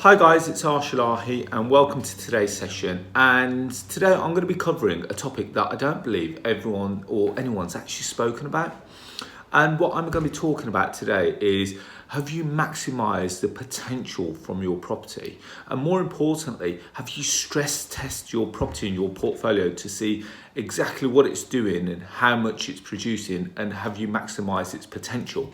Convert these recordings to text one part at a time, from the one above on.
Hi guys, it's Arsh Ellahi and welcome to today's session. And today I'm going to be covering a topic that I don't believe everyone or anyone's actually spoken about. And what I'm going to be talking about today is, have you maximised the potential from your property? And more importantly, have you stress tested your property and your portfolio to see exactly what it's doing and how much it's producing, and have you maximised its potential?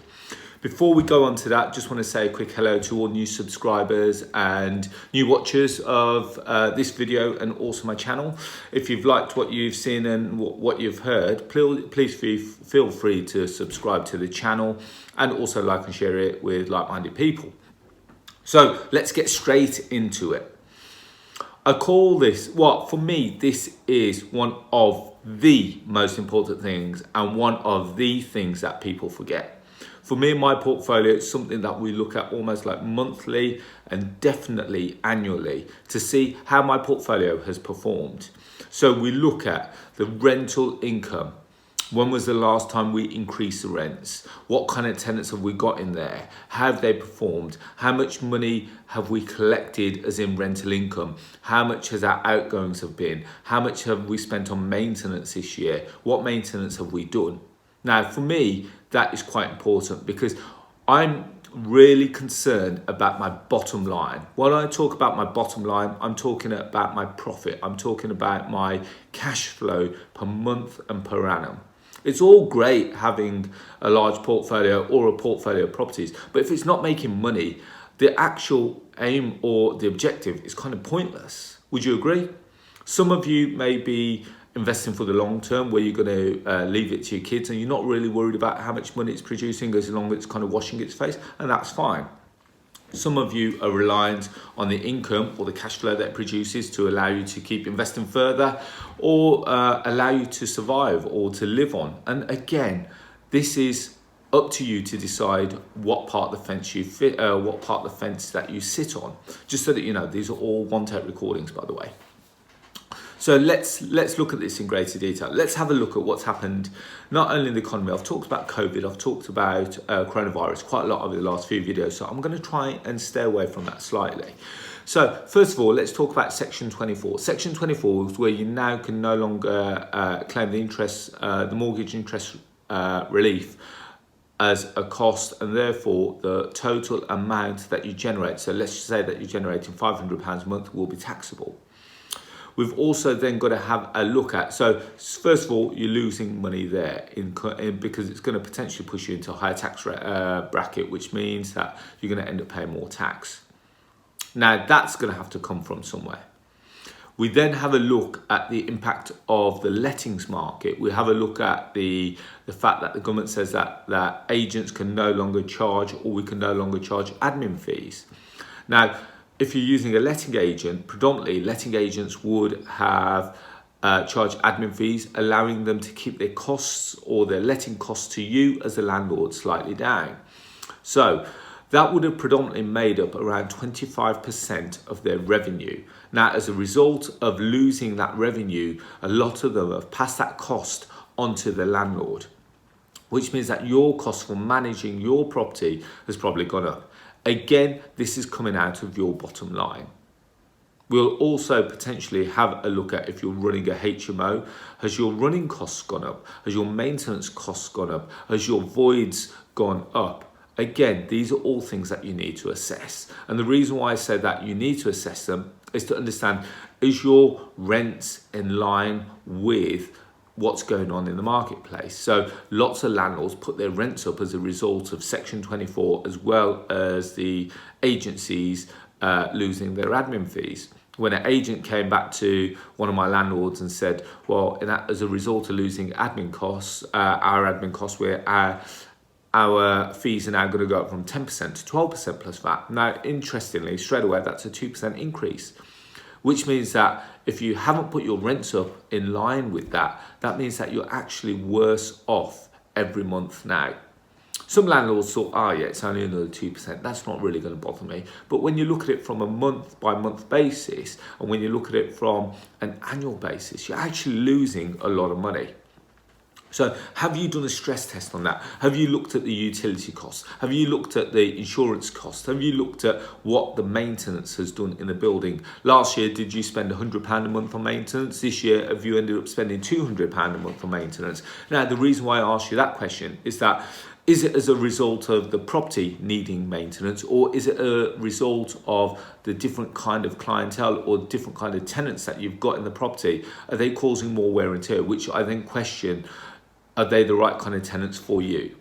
Before we go on to that, just want to say a quick hello to all new subscribers and new watchers of this video and also my channel. If you've liked what you've seen and what you've heard, please feel free to subscribe to the channel and also like and share it with like-minded people. So let's get straight into it. I call this, for me, this is one of the most important things and one of the things that people forget. For me and my portfolio, it's something that we look at almost like monthly and definitely annually to see how my portfolio has performed. So we look at the rental income. When was the last time we increased the rents? What kind of tenants have we got in there? How have they performed? How much money have we collected as in rental income? How much has our outgoings have been? How much have we spent on maintenance this year? What maintenance have we done? Now, for me, that is quite important because I'm really concerned about my bottom line. When I talk about my bottom line, I'm talking about my profit. I'm talking about my cash flow per month and per annum. It's all great having a large portfolio or a portfolio of properties, but if it's not making money, the actual aim or the objective is kind of pointless. Would you agree? Some of you may be investing for the long term, where you're going to leave it to your kids and you're not really worried about how much money it's producing as long as it's kind of washing its face, and that's fine. Some of you are reliant on the income or the cash flow that it produces to allow you to keep investing further or allow you to survive or to live on. And again, this is up to you to decide what part of the fence you fit, what part of the fence that you sit on. Just so that you know, these are all one-take recordings, by the way. So let's look at this in greater detail. Let's have a look at what's happened, not only in the economy. I've talked about COVID, I've talked about coronavirus quite a lot over the last few videos, so I'm going to try and stay away from that slightly. So first of all, let's talk about Section 24. Section 24 is where you now can no longer claim the interest, the mortgage interest relief as a cost, and therefore the total amount that you generate, so let's say that you're generating £500 a month, will be taxable. We've also then got to have a look at, so first of all, you're losing money there because it's going to potentially push you into a higher tax bracket, which means that you're going to end up paying more tax. Now, that's going to have to come from somewhere. We then have a look at the impact of the lettings market. We have a look at the fact that the government says that agents can no longer charge, or we can no longer charge admin fees. Now, if you're using a letting agent, predominantly letting agents would have charged admin fees, allowing them to keep their costs or their letting costs to you as a landlord slightly down. So that would have predominantly made up around 25% of their revenue. Now, as a result of losing that revenue, a lot of them have passed that cost onto the landlord, which means that your cost for managing your property has probably gone up. Again, this is coming out of your bottom line. We'll also potentially have a look at, if you're running a HMO, has your running costs gone up? Has your maintenance costs gone up? Has your voids gone up? Again, these are all things that you need to assess. And the reason why I say that you need to assess them is to understand, is your rents in line with what's going on in the marketplace? So lots of landlords put their rents up as a result of Section 24, as well as the agencies losing their admin fees. When an agent came back to one of my landlords and said, well, as a result of losing admin costs, our admin costs, where our fees are now going to go up from 10% to 12% plus VAT. Now, interestingly, straight away, that's a 2% increase, which means that if you haven't put your rents up in line with that, that means that you're actually worse off every month now. Some landlords thought, yeah, it's only another 2%. That's not really going to bother me. But when you look at it from a month-by-month basis, and when you look at it from an annual basis, you're actually losing a lot of money. So have you done a stress test on that? Have you looked at the utility costs? Have you looked at the insurance costs? Have you looked at what the maintenance has done in the building? Last year, did you spend £100 a month on maintenance? This year, have you ended up spending £200 a month on maintenance? Now, the reason why I asked you that question is that, is it as a result of the property needing maintenance, or is it a result of the different kind of clientele or different kind of tenants that you've got in the property? Are they causing more wear and tear? Which I then question, are they the right kind of tenants for you?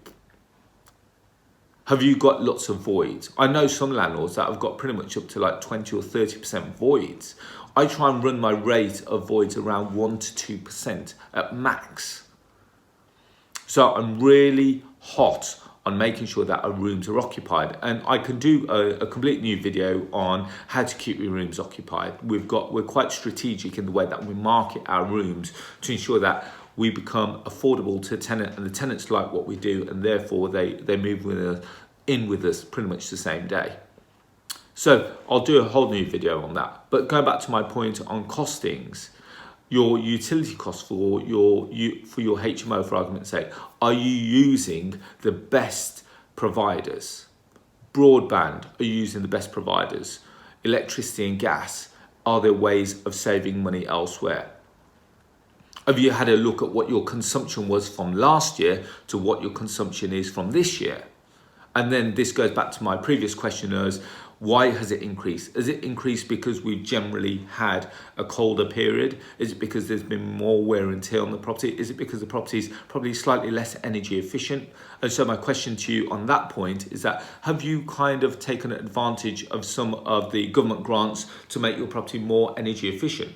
Have you got lots of voids? I know some landlords that have got pretty much up to like 20 or 30% voids. I try and run my rate of voids around 1 to 2% at max. So I'm really hot on making sure that our rooms are occupied, and I can do a complete new video on how to keep your rooms occupied. We're quite strategic in the way that we market our rooms to ensure that we become affordable to a tenant, and the tenants like what we do, and therefore they move in with us pretty much the same day. So I'll do a whole new video on that. But going back to my point on costings, your utility costs for your HMO, for argument's sake, are you using the best providers? Broadband, are you using the best providers? Electricity and gas, are there ways of saving money elsewhere? Have you had a look at what your consumption was from last year to what your consumption is from this year? And then this goes back to my previous question as, why has it increased? Has it increased because we've generally had a colder period? Is it because there's been more wear and tear on the property? Is it because the property is probably slightly less energy efficient? And so my question to you on that point is that, have you kind of taken advantage of some of the government grants to make your property more energy efficient?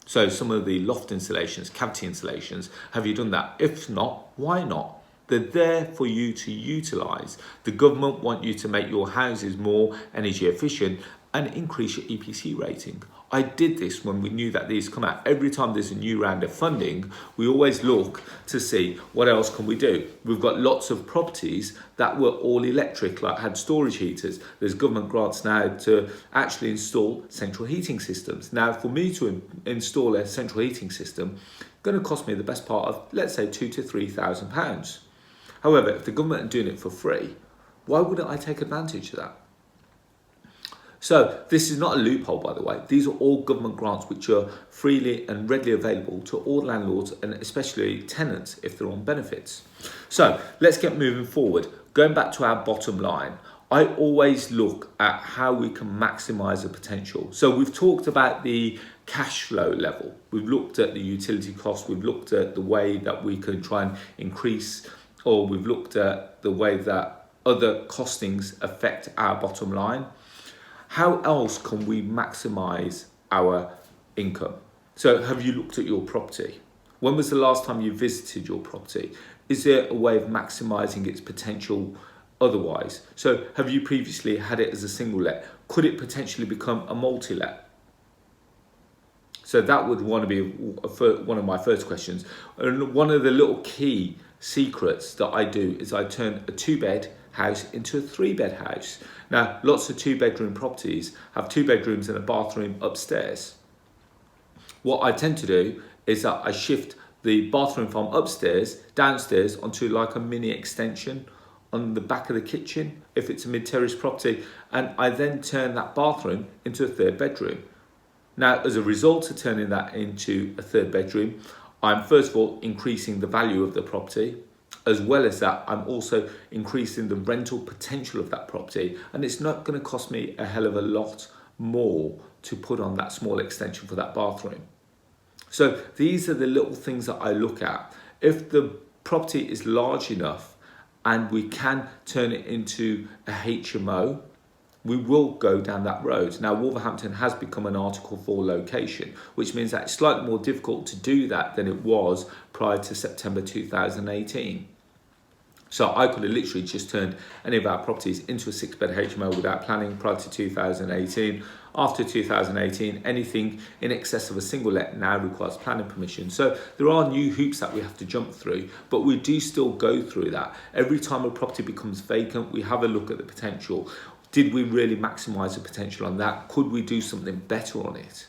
So some of the loft installations, cavity installations, have you done that? If not, why not? They're there for you to utilise. The government want you to make your houses more energy efficient and increase your EPC rating. I did this when we knew that these come out. Every time there's a new round of funding, we always look to see what else can we do. We've got lots of properties that were all electric, like had storage heaters. There's government grants now to actually install central heating systems. Now, for me to install a central heating system, going to cost me the best part of, let's say, £2,000 to £3,000. However, if the government are doing it for free, why wouldn't I take advantage of that? So this is not a loophole, by the way. These are all government grants which are freely and readily available to all landlords, and especially tenants if they're on benefits. So let's get moving forward. Going back to our bottom line, I always look at how we can maximise the potential. So we've talked about the cash flow level. We've looked at the utility costs. We've looked at the way that we can try and increase, or we've looked at the way that other costings affect our bottom line. How else can we maximise our income? So have you looked at your property? When was the last time you visited your property? Is there a way of maximising its potential otherwise? So have you previously had it as a single let? Could it potentially become a multi-let? So that would want to be one of my first questions. And one of the little key secrets that I do is I turn a 2-bed house into a 3-bed house. Now, lots of 2-bedroom properties have 2 bedrooms and a bathroom upstairs. What I tend to do is that I shift the bathroom from upstairs downstairs onto like a mini extension on the back of the kitchen if it's a mid-terrace property, and I then turn that bathroom into a 3rd bedroom. Now, as a result of turning that into a 3rd bedroom, I'm first of all increasing the value of the property. As well as that, I'm also increasing the rental potential of that property, and it's not going to cost me a hell of a lot more to put on that small extension for that bathroom. So these are the little things that I look at. If the property is large enough and we can turn it into a HMO, we will go down that road. Now, Wolverhampton has become an Article 4 location, which means that it's slightly more difficult to do that than it was prior to September 2018. So I could have literally just turned any of our properties into a 6-bed HMO without planning prior to 2018. After 2018, anything in excess of a single let now requires planning permission. So there are new hoops that we have to jump through, but we do still go through that. Every time a property becomes vacant, we have a look at the potential. Did we really maximise the potential on that? Could we do something better on it?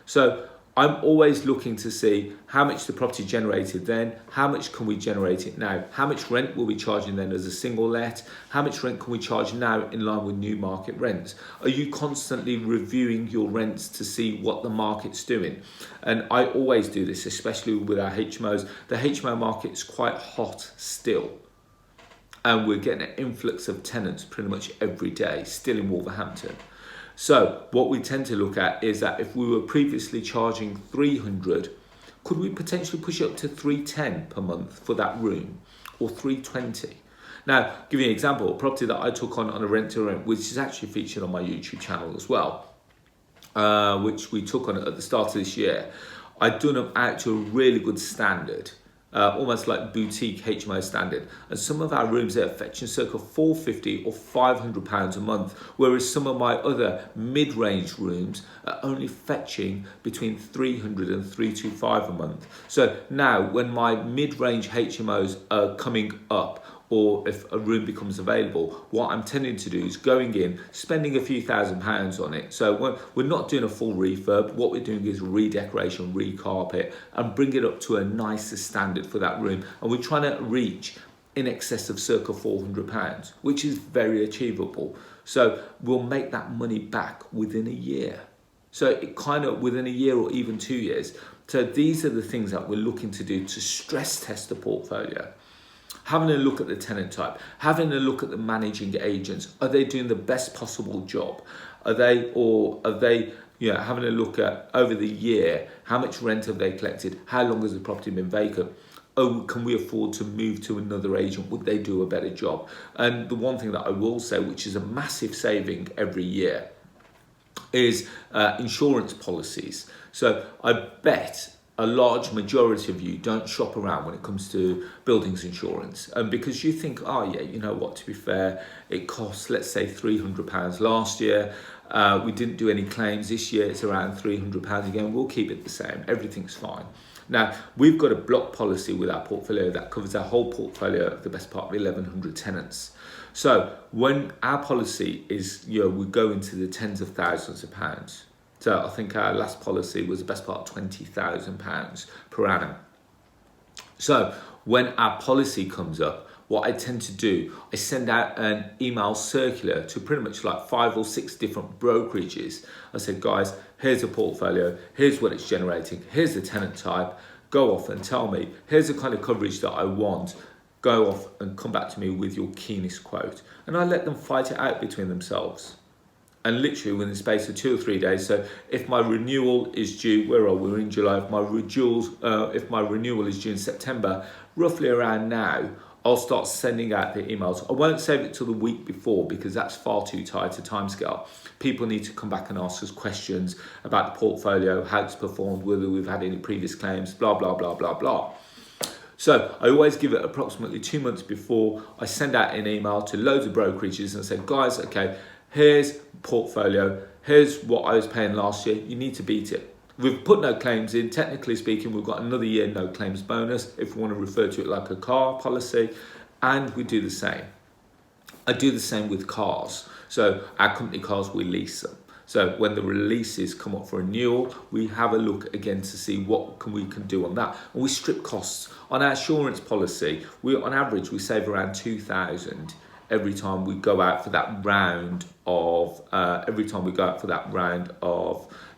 So I'm always looking to see how much the property generated then, how much can we generate it now, how much rent will we be charging then as a single let, how much rent can we charge now in line with new market rents. Are you constantly reviewing your rents to see what the market's doing? And I always do this, especially with our HMOs. The HMO market is quite hot still. And we're getting an influx of tenants pretty much every day, still in Wolverhampton. So what we tend to look at is that if we were previously charging 300, could we potentially push it up to 310 per month for that room, or 320? Now, give you an example, a property that I took on a rent to rent, which is actually featured on my YouTube channel as well, which we took on at the start of this year. I'd done them out to a really good standard. Almost like boutique HMO standard, and some of our rooms are fetching circa £450 or £500 a month, whereas some of my other mid-range rooms are only fetching between £300 and £325 a month. So now when my mid-range HMOs are coming up, or if a room becomes available, what I'm tending to do is going in, spending a few £1,000s on it. So we're not doing a full refurb. What we're doing is redecoration, recarpet, and bring it up to a nicer standard for that room. And we're trying to reach in excess of circa £400, which is very achievable. So we'll make that money back within a year. So it kind of within a year or even 2 years. So these are the things that we're looking to do to stress test the portfolio. Having a look at the tenant type, having a look at the managing agents. Are they doing the best possible job? Are they having a look at over the year, how much rent have they collected? How long has the property been vacant? Oh, can we afford to move to another agent? Would they do a better job? And the one thing that I will say, which is a massive saving every year, is insurance policies. So I bet a large majority of you don't shop around when it comes to buildings insurance. And because you think, oh yeah, you know what, to be fair, it costs, let's say £300 last year. We didn't do any claims this year. It's around £300 again. We'll keep it the same. Everything's fine. Now, we've got a block policy with our portfolio that covers our whole portfolio of the best part of 1,100 tenants. So when our policy is, we go into the tens of thousands of pounds. So I think our last policy was the best part of £20,000 per annum. So when our policy comes up, what I tend to do, I send out an email circular to pretty much like 5 or 6 different brokerages. I said, guys, here's a portfolio, here's what it's generating, here's the tenant type, go off and tell me, here's the kind of coverage that I want, go off and come back to me with your keenest quote. And I let them fight it out between themselves. And literally within the space of 2 or 3 days. So if my renewal is due, we're in July. If my renewal is due in September, roughly around now, I'll start sending out the emails. I won't save it till the week before because that's far too tight a timescale. People need to come back and ask us questions about the portfolio, how it's performed, whether we've had any previous claims, blah, blah, blah, blah, blah. So I always give it approximately 2 months before. I send out an email to loads of brokerages and say, guys, okay, here's portfolio, here's what I was paying last year, you need to beat it. We've put no claims in. Technically speaking, we've got another year no claims bonus, if we want to refer to it like a car policy, and we do the same. I do the same with cars. So our company cars, we lease them. So when the releases come up for renewal, we have a look again to see what we can do on that. And we strip costs. On our insurance policy, on average, we save around £2,000 every time we go out for that round of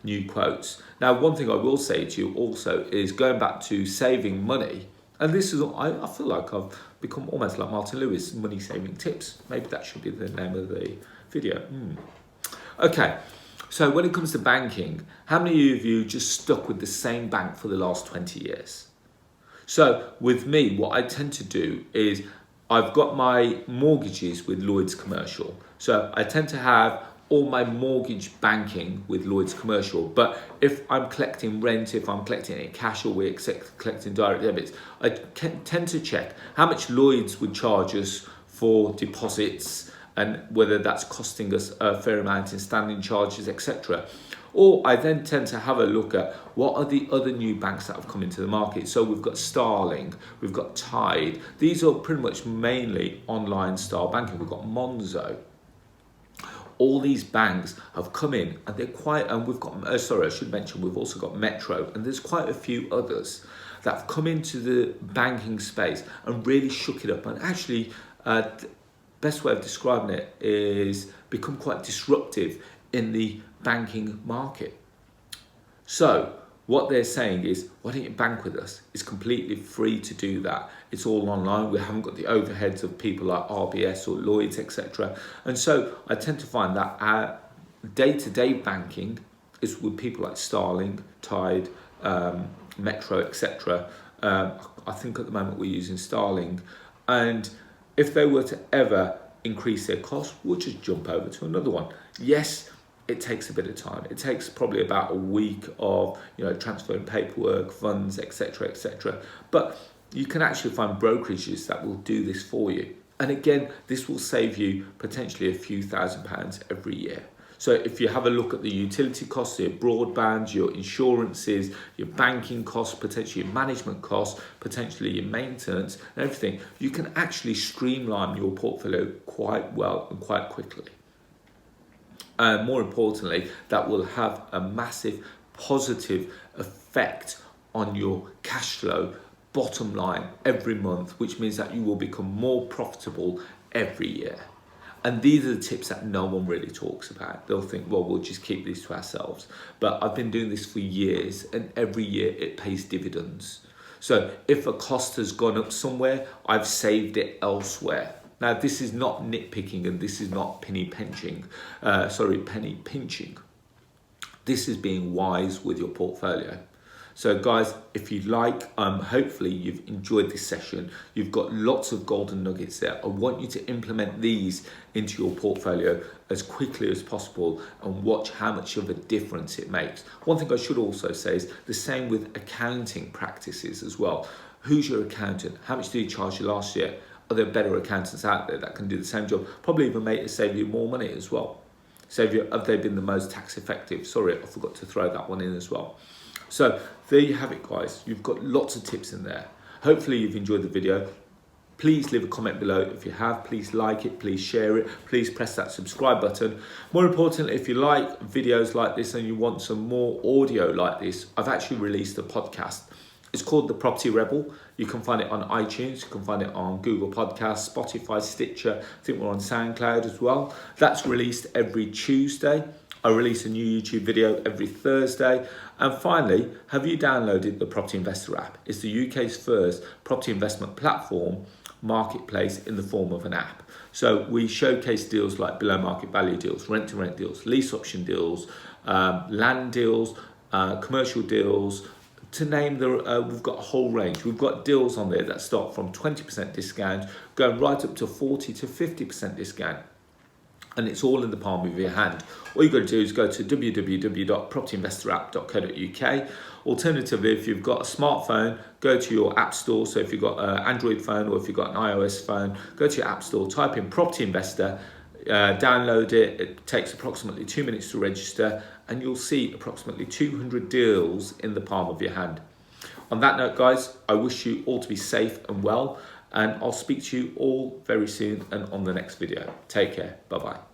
new quotes. Now, one thing I will say to you also is going back to saving money, and this is, I feel like I've become almost like Martin Lewis, money saving tips. Maybe that should be the name of the video. Okay, so when it comes to banking, how many of you just stuck with the same bank for the last 20 years? So with me, what I tend to do is I've got my mortgages with Lloyds Commercial. So I tend to have all my mortgage banking with Lloyds Commercial. But if I'm collecting rent, if I'm collecting it in cash, or we're collecting direct debits, I tend to check how much Lloyds would charge us for deposits and whether that's costing us a fair amount in standing charges, etc. Or I then tend to have a look at what are the other new banks that have come into the market. So we've got Starling, we've got Tide. These are pretty much mainly online style banking. We've got Monzo. all these banks have come in, and they're quite, and we've got, sorry, I should mention, we've also got Metro, and there's quite a few others that have come into the banking space and really shook it up. And actually, best way of describing it is become quite disruptive in the banking market. So what they're saying is, why don't you bank with us? It's completely free to do that. It's all online. We haven't got the overheads of people like RBS or Lloyds, etc. And so I tend to find that our day-to-day banking is with people like Starling, Tide, Metro, etc. I think at the moment we're using Starling. And if they were to ever increase their costs, we'll just jump over to another one. Yes, it takes a bit of time. It takes probably about a week of, transferring paperwork, funds, etc., etc. But you can actually find brokerages that will do this for you. And again, this will save you potentially a few £1,000s every year. So if you have a look at the utility costs, your broadband, your insurances, your banking costs, potentially your management costs, potentially your maintenance and everything, you can actually streamline your portfolio quite well and quite quickly. More importantly, that will have a massive positive effect on your cash flow bottom line every month, which means that you will become more profitable every year. And these are the tips that no one really talks about. They'll think, well, we'll just keep these to ourselves. But I've been doing this for years, and every year it pays dividends. So if a cost has gone up somewhere, I've saved it elsewhere. Now, this is not nitpicking, and this is not penny pinching. This is being wise with your portfolio. So guys, if you like, hopefully you've enjoyed this session. You've got lots of golden nuggets there. I want you to implement these into your portfolio as quickly as possible and watch how much of a difference it makes. One thing I should also say is the same with accounting practices as well. Who's your accountant? How much did he charge you last year? Are there better accountants out there that can do the same job? Probably even save you more money as well. Have they been the most tax effective? Sorry, I forgot to throw that one in as well. So there you have it, guys. You've got lots of tips in there. Hopefully you've enjoyed the video. Please leave a comment below if you have. Please like it, please share it. Please press that subscribe button. More importantly, if you like videos like this and you want some more audio like this, I've actually released a podcast. It's called The Property Rebel. You can find it on iTunes, you can find it on Google Podcasts, Spotify, Stitcher. I think we're on SoundCloud as well. That's released every Tuesday. I release a new YouTube video every Thursday. And finally, have you downloaded the Property Investor app? It's the UK's first property investment platform marketplace in the form of an app. So we showcase deals like below market value deals, rent-to-rent deals, lease option deals, land deals, commercial deals, to name we've got a whole range. We've got deals on there that start from 20% discount, going right up to 40 to 50% discount. And it's all in the palm of your hand. All you've got to do is go to www.propertyinvestorapp.co.uk. Alternatively, if you've got a smartphone, go to your app store. So if you've got an Android phone or if you've got an iOS phone, go to your app store, type in Property Investor, download it. It takes approximately 2 minutes to register, and you'll see approximately 200 deals in the palm of your hand. On that note, guys, I wish you all to be safe and well, and I'll speak to you all very soon and on the next video. Take care. Bye-bye.